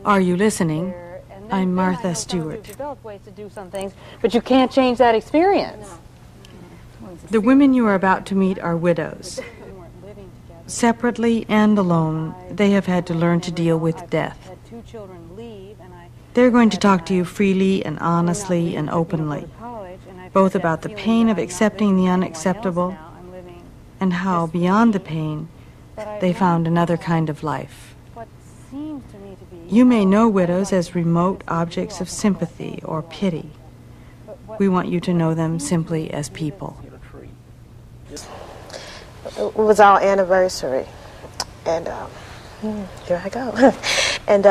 Are you listening? I'm Martha Stewart. Ways to do some things, but you can't change that experience. The women you are about to meet are widows. Separately and alone, they have had to learn to deal with death. They're going to talk to you freely and honestly and openly, both about the pain of accepting the unacceptable and how, beyond the pain, they found another kind of life. You may know widows as remote objects of sympathy or pity. We want you to know them simply as people. It was our anniversary, and here I go. And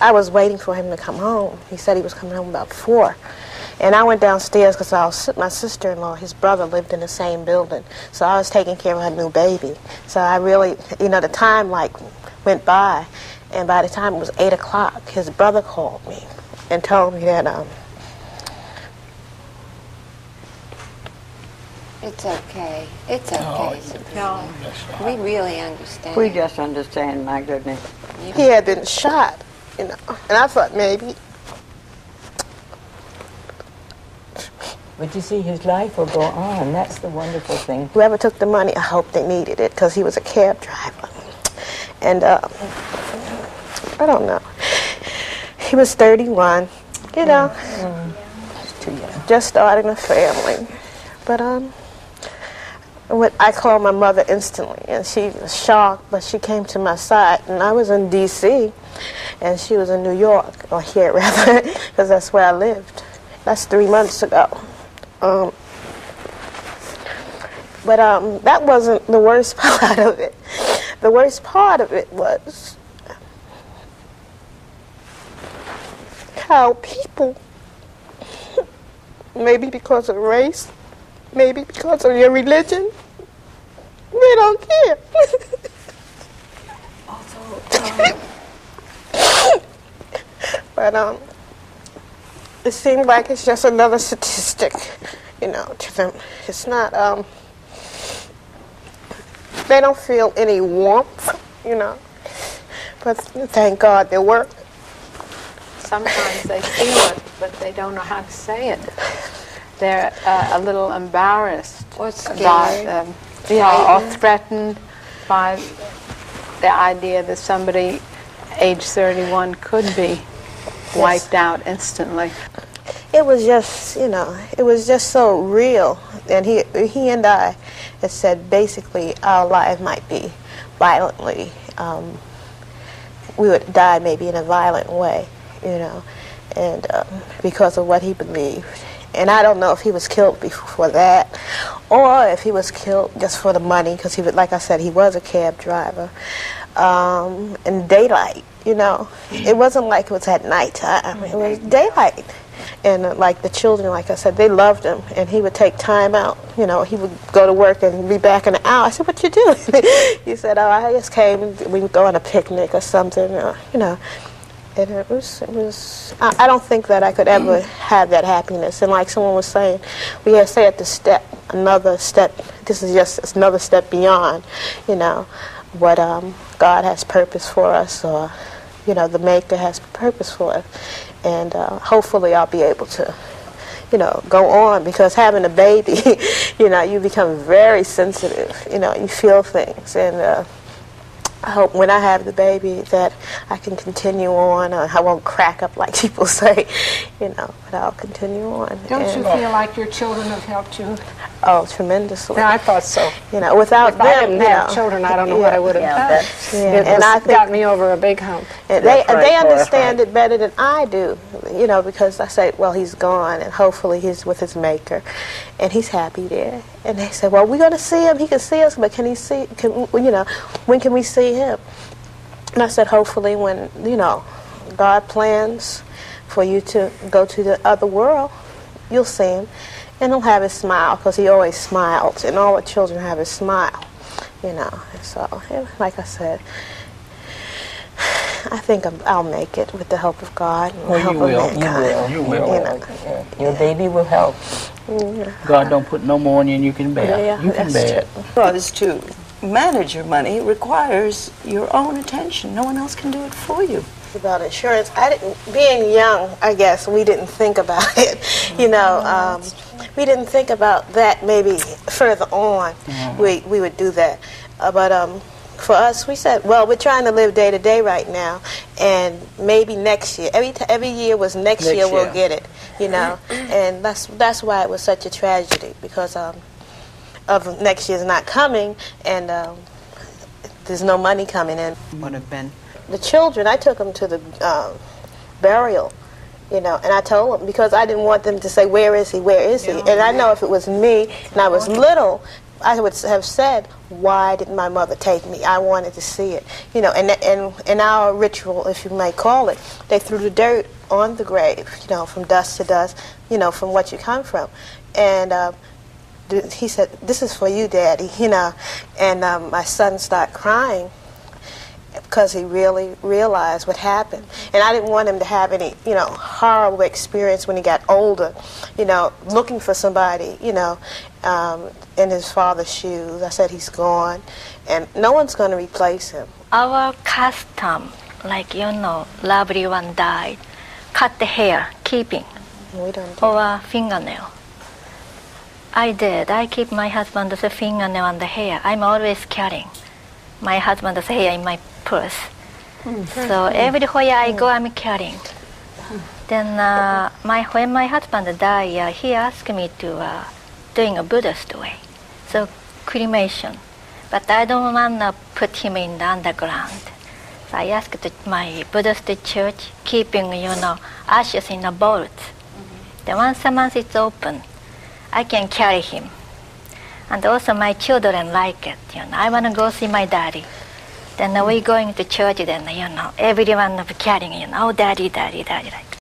I was waiting for him to come home. He said he was coming home about 4. And I went downstairs because my sister-in-law, his brother, lived in the same building. So I was taking care of her new baby. So I really, the time went by. And by the time it was 8 o'clock, his brother called me and told me that It's okay. It's okay. No, we really understand. We just understand, my goodness. He had been shot, And I thought maybe. But you see, his life will go on. That's the wonderful thing. Whoever took the money, I hope they needed it because he was a cab driver. And I don't know. He was 31, just starting a family. But I called my mother instantly, and she was shocked, but she came to my side. And I was in D.C., and she was in New York, or here rather, because that's where I lived. That's 3 months ago. But that wasn't the worst part of it. The worst part of it was how people, maybe because of race, maybe because of your religion, they don't care. But it seems like it's just another statistic, to them. It's not, they don't feel any warmth, but thank God they work. Sometimes they feel it, but they don't know how to say it. They're a little embarrassed or threatened by the idea that somebody age 31 could be wiped out instantly. It was just, it was just so real. And he and I had said basically our life might be violently, we would die maybe in a violent way, and because of what he believed. And I don't know if he was killed before that or if he was killed just for the money, because he, like I said, he was a cab driver. In daylight, it wasn't like it was at night time. It was daylight. And like the children, like I said, they loved him, and he would take time out. He would go to work and be back in an hour. I said, "What you doing?" He said, "Oh, I just came. We would go on a picnic or something." And it was. I don't think that I could ever have that happiness. And like someone was saying, we had to say at the step, another step. This is just another step beyond, what God has purpose for us, or the Maker has purpose for us. And hopefully I'll be able to, go on, because having a baby, you become very sensitive. You feel things, and I hope when I have the baby that I can continue on. I won't crack up like people say, but I'll continue on. Don't you feel like your children have helped you? Oh, tremendously. Yeah, I thought so. Without them, I didn't have children, I don't know what I would have done. And I think got me over a big hump. And they understand it better than I do, because I say, well, he's gone, and hopefully he's with his Maker, and he's happy there. And they say, well, we're going to see him. He can see us, but when can we see him? And I said, hopefully when, God plans for you to go to the other world, you'll see him. And he'll have his smile, because he always smiled, and all the children have his smile, So, like I said, I think I'll make it with the help of God and the help of mankind. You will. Your baby will help. God don't put no more on you than you can bear. You can bear it. Because to manage your money requires your own attention. No one else can do it for you. About insurance, I didn't. Being young, I guess we didn't think about it. You know, we didn't think about that. Maybe further on, we would do that. But for us, we said, well, we're trying to live day to day right now, and maybe next year. Every year was next year we'll get it. You know, and that's why it was such a tragedy, because of next year's not coming, and there's no money coming in. Would have been. The children, I took them to the burial, you know, and I told them, because I didn't want them to say, where is he, where is he? And I know if it was me and I was little, I would have said, why didn't my mother take me? I wanted to see it. You know, and in our ritual, if you may call it, they threw the dirt on the grave, you know, from dust to dust, you know, from what you come from. And he said, this is for you, Daddy, you know. And my son started crying, because he really realized what happened. And I didn't want him to have any, you know, horrible experience when he got older, you know, looking for somebody, you know, in his father's shoes. I said, he's gone, and no one's going to replace him. Our custom, like, you know, lovely one died, cut the hair, keeping, We don't do or fingernail. I did. I keep my husband's fingernail and the hair. I'm always carrying my husband's hair in my purse. So everywhere I go, I'm carrying. Then when my husband died, he asked me to doing a Buddhist way, so cremation. But I don't want to put him in the underground. So I asked my Buddhist church, keeping, you know, ashes in a vault. Then once a month it's open, I can carry him. And also my children like it, you know. I want to go see my daddy. Then we going to church, then, you know, everyone carrying, you know, oh, daddy, daddy, daddy.